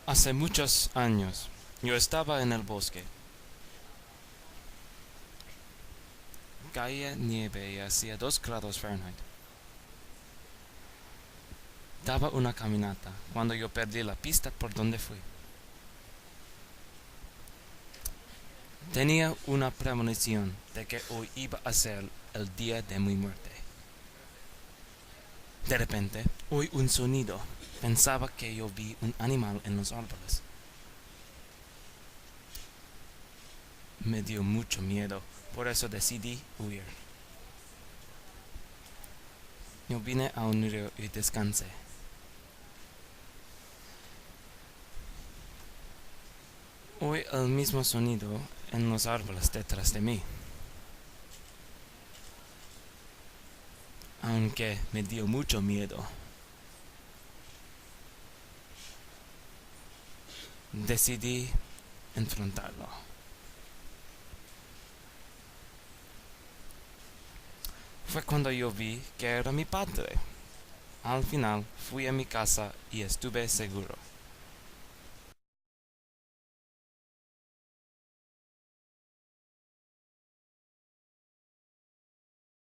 Hace muchos años, yo estaba en el bosque. Caía nieve y hacía 2 grados Fahrenheit. Daba una caminata cuando yo perdí la pista por donde fui. Tenía una premonición de que hoy iba a ser el día de mi muerte. De repente, oí un sonido. Pensaba que yo vi un animal en los árboles. Me dio mucho miedo, por eso decidí huir. Yo vine a un río y descansé. Oí el mismo sonido en los árboles detrás de mí. Aunque me dio mucho miedo, decidí enfrentarlo. Fue cuando yo vi que era mi padre. Al final fui a mi casa y estuve seguro.